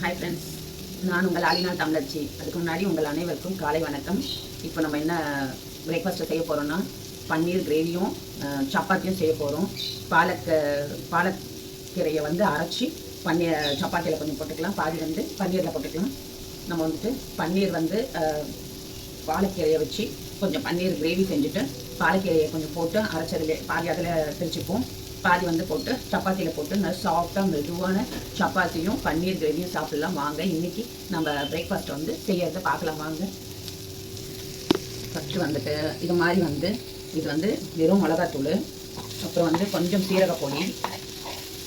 Hi friends, நான் உங்கள் ஆலினா தமிழச்சி. அதுக்கு முன்னாடி உங்கள் அனைவருக்கும் காலை வணக்கம். இப்போ நம்ம என்ன பிரேக்ஃபாஸ்ட்டை செய்ய போகிறோம்னா பன்னீர் கிரேவியும் சப்பாத்தியும் செய்ய போகிறோம். பாலக்கீரையை வந்து அரைச்சி சப்பாத்தியில் கொஞ்சம் போட்டுக்கலாம், பாதி வந்து பன்னீரில் போட்டுக்கலாம். நம்ம வந்துட்டு பன்னீர் வந்து பாலக்கீரையை வச்சு கொஞ்சம் பன்னீர் கிரேவி செஞ்சுட்டு பாலக்கீரையை கொஞ்சம் போட்டு அரைச்சதில் பாதி அதில் பிரிச்சுப்போம், பாதி வந்து போட்டு சப்பாத்தியில் போட்டு நல்லா சாஃப்டாக மெதுவான சப்பாத்தியும் பன்னீர் கிரேவியும் சாப்பிட்லாம். வாங்க இன்றைக்கி நம்ம பிரேக்ஃபாஸ்ட்டை வந்து செய்யறதை பார்க்கலாம் வாங்க. ஃபஸ்ட்டு வந்துட்டு இது மாதிரி வந்து இது வந்து வெறும் மிளகாத்தூள், அப்புறம் வந்து கொஞ்சம் சீரகப்பொடி,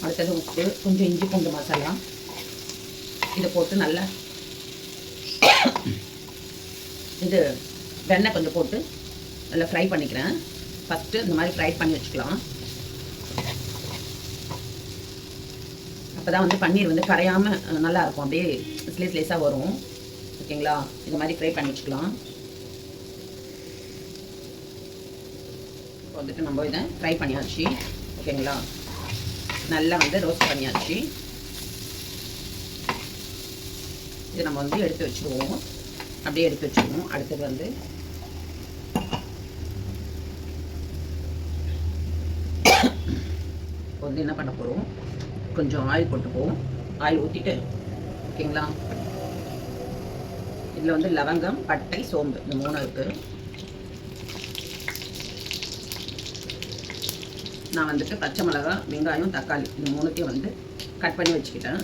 அடுத்தது உப்பு, கொஞ்சம் இஞ்சி பூண்டு மசாலா, இதை போட்டு நல்லா இது வெண்ணெய் கொஞ்சம் போட்டு நல்லா ஃப்ரை பண்ணிக்கிறேன். ஃபஸ்ட்டு இந்த மாதிரி ஃப்ரை பண்ணி வச்சுக்கலாம். அப்போ தான் வந்து பன்னீர் வந்து கரையாமல் நல்லாயிருக்கும், அப்படியே ஸ்லேஸாக வரும். ஓகேங்களா, இது மாதிரி ஃப்ரை பண்ணி வச்சுக்கலாம். இப்போ வந்துட்டு நம்ம இதை ஃப்ரை பண்ணியாச்சு. ஓகேங்களா, நல்லா வந்து ரோஸ்ட் பண்ணியாச்சு. இது நம்ம வந்து எடுத்து வச்சுருவோம், அப்படியே எடுத்து வச்சுருவோம். அடுத்தது வந்து இப்போ வந்து என்ன பண்ண போகிறோம், கொஞ்சம் ஆயில் போட்டுப்போம். ஆயில் ஊற்றிட்டு, ஓகேங்களா, இதில் வந்து லவங்கம், பட்டை, சோம்பு இந்த 3 இருக்குது. நான் வந்துட்டு பச்சை மிளகாய், வெங்காயம், தக்காளி இந்த 3த்தையும் வந்து கட் பண்ணி வச்சுக்கிட்டேன்.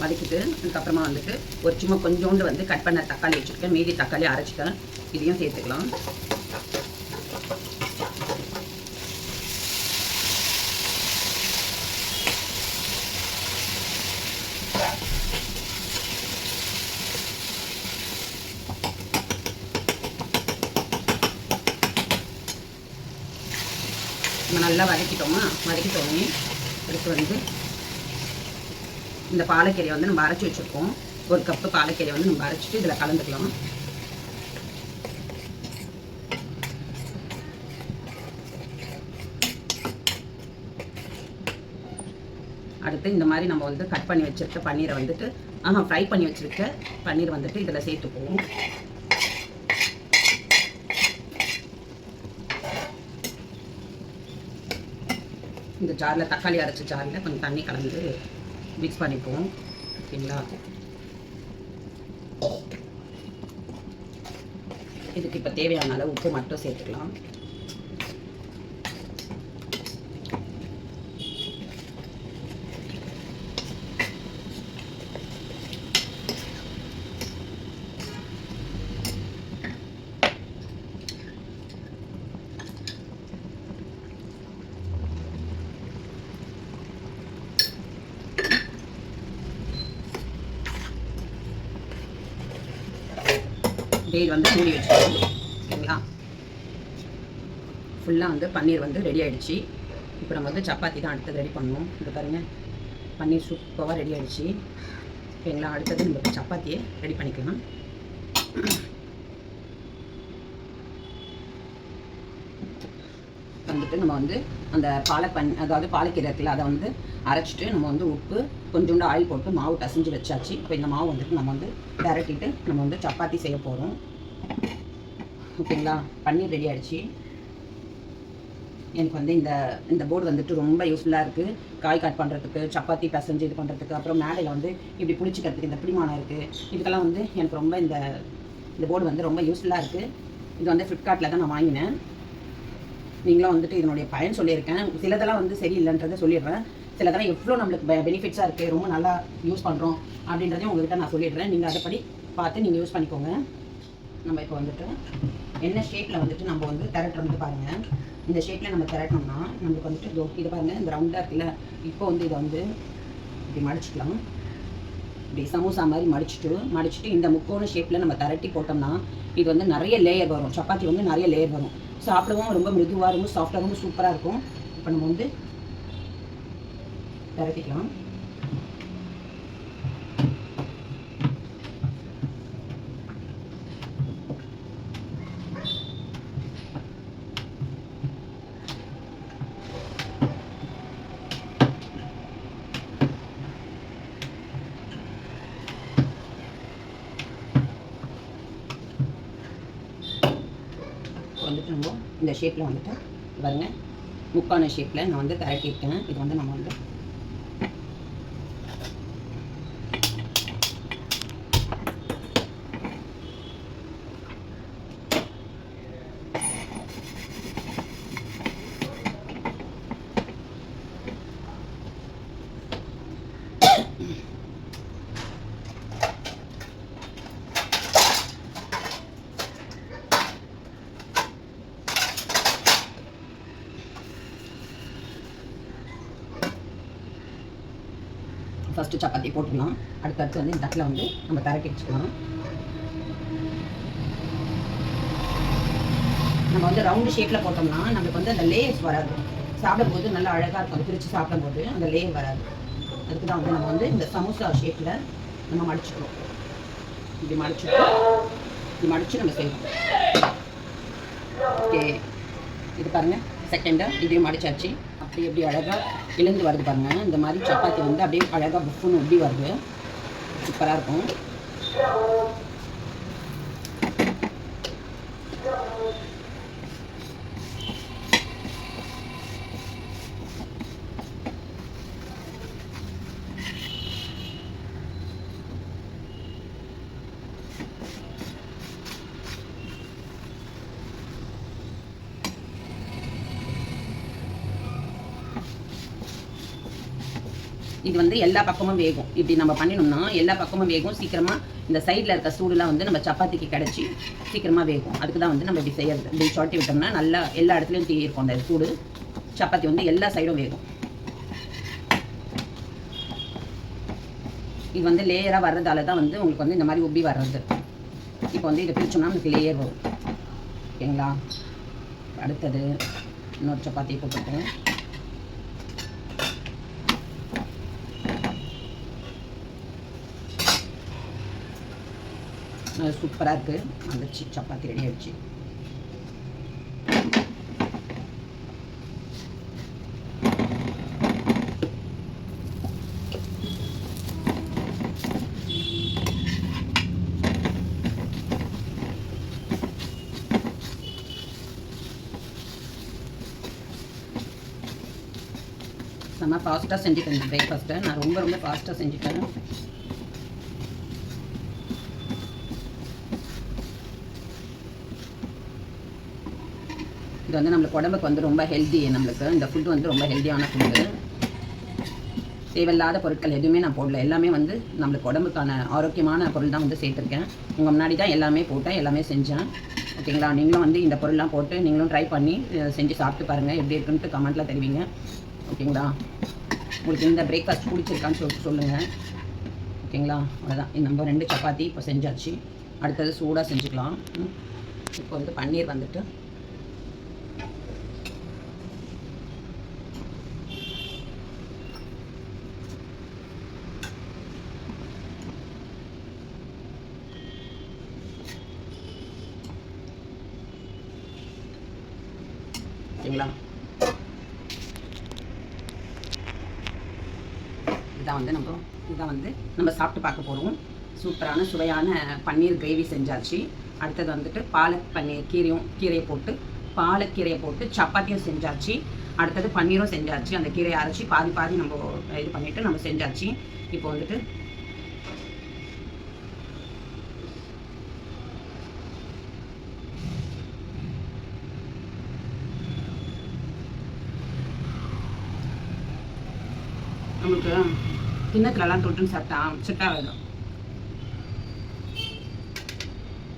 வதக்கிட்டு அதுக்கப்புறமா வந்துட்டு ஒரு சும்மா கொஞ்சோண்டு வந்து கட் பண்ண தக்காளி வச்சுருக்கேன், மீதி தக்காளி அரைச்சிட்டேன், இதையும் சேர்த்துக்கலாம். நம்ம நல்லா வதக்கிட்டோமா, வதக்கிட்டோமே அடுத்து வந்து இந்த பாலக்கீரையை வந்து நம்ம அரைச்சி வச்சுருக்கோம். 1 கப்பு பாலக்கீரையை வந்து நம்ம அரைச்சிட்டு இதில் கலந்துக்கலாம். அடுத்து இந்த மாதிரி நம்ம வந்து கட் பண்ணி வச்சுருக்க பன்னீரை வந்துட்டு ஃப்ரை பண்ணி வச்சுருக்க பன்னீர் வந்துட்டு இதில் சேர்த்துக்குவோம். இந்த ஜாரில் தக்காளி அரைச்ச ஜாரில் கொஞ்சம் தண்ணி கலந்து மிக்ஸ் பண்ணிப்போம். ஓகேங்களா, இதுக்கு இப்போ தேவையான அளவு உப்பு மட்டும் சேர்த்துக்கலாம். இது வந்து மூடி வச்சுக்கணும். ஓகேங்களா, ஃபுல்லாக வந்து பன்னீர் வந்து ரெடி ஆகிடுச்சு. இப்போ நம்ம வந்து சப்பாத்தி தான் அடுத்தது ரெடி பண்ணணும். இது பாருங்கள், பன்னீர் சூப்பராக ரெடி ஆகிடுச்சு. ஓகேங்களா, அடுத்தது நம்ம சப்பாத்தியை ரெடி பண்ணிக்கலாம். வந்துட்டு நம்ம வந்து அந்த அதாவது பாலக்கீரை இருக்குல்ல, அதை வந்து அரைச்சிட்டு நம்ம வந்து உப்பு கொஞ்சோண்டு ஆயில் போட்டு மாவு பிசைஞ்சு வச்சாச்சு. இப்போ இந்த மாவு வந்துட்டு நம்ம வந்து திரட்டிட்டு நம்ம வந்து சப்பாத்தி செய்ய போகிறோம். ஓகேங்களா, பன்னீர் ரெடி ஆகிடுச்சு. எனக்கு வந்து இந்த போர்டு வந்துட்டு ரொம்ப யூஸ்ஃபுல்லாக இருக்குது. காய் கட் பண்ணுறதுக்கு, சப்பாத்தி பிசைஞ்சு இது பண்ணுறதுக்கு, அப்புறம் மேடையில் வந்து இப்படி பிடிச்சிக்கிறதுக்கு இந்த பிடிமானம் இருக்குது. இதுக்கெல்லாம் வந்து எனக்கு ரொம்ப இந்த போர்டு வந்து ரொம்ப யூஸ்ஃபுல்லாக இருக்குது. இது வந்து ஃப்ளிப்கார்ட்டில் தான் நான் வாங்கினேன். நீங்களும் வந்துட்டு இதனுடைய பயன் சொல்லியிருக்கேன். சிலதெல்லாம் வந்து சரியில்லைன்றதை சொல்லிடுறேன். சிலதெல்லாம் எவ்வளோ நம்மளுக்கு பெனிஃபிட்ஸாக இருக்குது, ரொம்ப நல்லா யூஸ் பண்ணுறோம் அப்படின்றதையும் உங்கள்கிட்ட நான் சொல்லிடுறேன். நீங்கள் அதைப்படி பார்த்து நீங்கள் யூஸ் பண்ணிக்கோங்க. நம்ம இப்போ வந்துட்டு என்ன ஷேப்பில் வந்துட்டு நம்ம வந்து திரட்டுறது பாருங்கள். இந்த ஷேப்பில் நம்ம திரட்டணும்னா நம்மளுக்கு வந்துட்டு இதை பாருங்கள், இந்த ரவுண்டாக இருக்குல்ல. இப்போ வந்து இதை வந்து இப்படி மடிச்சுக்கலாம். இப்படி சமோசா மாதிரி மடிச்சுட்டு இந்த முக்கோண ஷேப்பில் நம்ம திரட்டி போட்டோம்னா இது வந்து நிறைய லேயர் வரும். சப்பாத்தி வந்து நிறைய லேயர் வரும். சாப்பிடவும் ரொம்ப மிருதுவாக, ரொம்ப சாஃப்டாக, ரொம்ப சூப்பராக இருக்கும். இப்போ நம்ம வந்து திரட்டிக்கலாம். வந்துட்டு நம்ம இந்த ஷேப்பில் வந்துட்டு பாருங்க, முக்கான ஷேப்பில் நான் வந்து திரட்டியிருக்கேன். இது வந்து நம்ம வந்து ஃபஸ்ட்டு சப்பாத்தி போட்டுக்கலாம். அடுத்தடுத்து வந்து இந்த தட்டில் வந்து நம்ம திரட்டி வச்சுக்கலாம். நம்ம வந்து ரவுண்டு ஷேப்பில் போட்டோம்னா நம்மளுக்கு வந்து அந்த லேயர்ஸ் வராது. சாப்பிடும்போது நல்லா அழகாக இருக்கும். அது பிரித்து சாப்பிடும்போது அந்த லேயர் வராது. அதுக்கு தான் வந்து நம்ம வந்து இந்த சமோசா ஷேப்பில் நம்ம மடிச்சுக்கிறோம். இப்படி மடித்து நம்ம செய்வோம். ஓகே, இது பாருங்கள், செகண்டை இதையும் மடிச்சாச்சு. அப்படி எப்படி அழகாக இழந்து வருது பாருங்கள். இந்த மாதிரி சப்பாத்தி வந்து அப்படியே அழகாக புஃப்னு எப்படி வருது, சூப்பராக இருக்கும். இது வந்து எல்லா பக்கமும் வேகும். இப்படி நம்ம பண்ணினோம்னா எல்லா பக்கமும் வேகும். சீக்கிரமாக இந்த சைடில் இருக்க சூடுலாம் வந்து நம்ம சப்பாத்திக்கு கிடச்சி சீக்கிரமாக வேகும். அதுக்கு தான் வந்து நம்ம இப்படி செய்யறது. இப்படி சொட்டி விட்டோம்னா நல்லா எல்லா இடத்துலையும் தீ இருக்கும். அந்த சூடு சப்பாத்தி வந்து எல்லா சைடும் வேகும். இது வந்து லேயராக வர்றதால தான் வந்து உங்களுக்கு வந்து இந்த மாதிரி உப்பி வர்றது. இப்போ வந்து இதை பிரிச்சோம்னா நமக்கு லேயர் வரும். ஓகேங்களா? அடுத்தது இன்னொரு சப்பாத்தியை போட்டுருக்கேன். சூப்பராக இருக்குது. வந்துச்சு, சப்பாத்தி ரெடி ஆகிடுச்சு. செம்ம ஃபாஸ்ட்டாக செஞ்சுட்டேன். இந்த பிரேக்ஃபாஸ்ட்டை நான் ரொம்ப ஃபாஸ்ட்டாக செஞ்சுட்டேன். இது வந்து நம்மளுக்கு உடம்புக்கு வந்து ரொம்ப ஹெல்தி. நம்மளுக்கு இந்த ஃபுட்டு வந்து ரொம்ப ஹெல்த்தியான ஃபுட்டு. தேவையில்லாத பொருட்கள் எதுவுமே நான் போடல. எல்லாமே வந்து நம்மளுக்கு உடம்புக்கான ஆரோக்கியமான பொருள் தான் வந்து சேர்த்துருக்கேன். உங்கள் முன்னாடி தான் எல்லாமே போட்டேன், எல்லாமே செஞ்சேன். ஓகேங்களா? நீங்களும் வந்து இந்த பொருள்லாம் போட்டு நீங்களும் ட்ரை பண்ணி செஞ்சு சாப்பிட்டு பாருங்கள். எப்படி இருக்குன்ட்டு கமெண்ட்டில் தெரிவிங்க. ஓகேங்களா? உங்களுக்கு இந்த பிரேக்ஃபாஸ்ட் பிடிச்சிருக்கான்னு சொல்லுங்கள். ஓகேங்களா? அவ்வளோதான். நம்ம 2 சப்பாத்தி இப்போ செஞ்சாச்சு. அடுத்தது சூடாக செஞ்சுக்கலாம். இப்போ வந்து பன்னீர் வந்துட்டு ஓகேங்களா? இதான் வந்து நம்ம சாப்பிட்டு பார்க்க போகிறோம். சூப்பரான சுவையான பன்னீர் கிரேவி செஞ்சாச்சு. அடுத்தது வந்துட்டு பாலக் பன்னீர் கீரையை போட்டு சப்பாத்தியும் செஞ்சாச்சு. அடுத்தது பன்னீரும் செஞ்சாச்சு. அந்த கீரையை அரைச்சி பாதி நம்ம இது பண்ணிவிட்டு நம்ம செஞ்சாச்சு. இப்போ வந்துட்டு நம்மளுக்கு கிண்ணத்துலலாம் தொட்டுன்னு சாப்பிட்டா செட்டாக ஆகிடும்.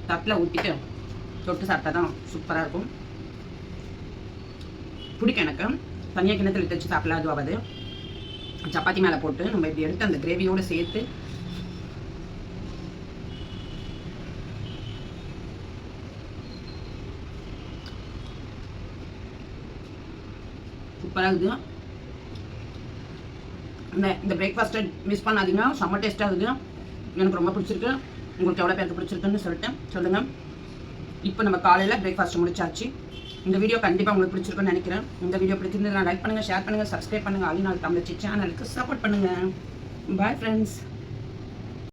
தட்டில் ஊற்றிட்டு தொட்டு சாப்பிட்டா தான் சூப்பராக இருக்கும். பிடிக்கும் எனக்கு. தனியாக கிண்ணத்தில் வச்சு சாப்பிடலாம், அதுவாகாது. சப்பாத்தி மேலே போட்டு நம்ம இப்படி எடுத்து அந்த கிரேவியோடு சேர்த்து சூப்பராக இருக்குது. இந்த பிரேக்ஃபாஸ்ட்டை மிஸ் பண்ணாதீங்க. செம்ம டேஸ்ட்டாக இருக்குது. எனக்கு ரொம்ப பிடிச்சிருக்கு. உங்களுக்கு எவ்வளோ பேருக்கு பிடிச்சிருக்குன்னு சொல்லுங்கள். இப்போ நம்ம காலையில் பிரேக்ஃபாஸ்ட் முடிச்சாச்சு. இந்த வீடியோ கண்டிப்பாக உங்களுக்கு பிடிச்சிருக்குன்னு நினைக்கிறேன். இந்த வீடியோ பிடிச்சிருந்ததுன்னா லைக் பண்ணுங்கள், ஷேர் பண்ணுங்கள், சப்ஸ்கிரைப் பண்ணுங்கள். ஆலிநாள் தமிழச்சி சேனலுக்கு சப்போர்ட் பண்ணுங்கள். Bye friends.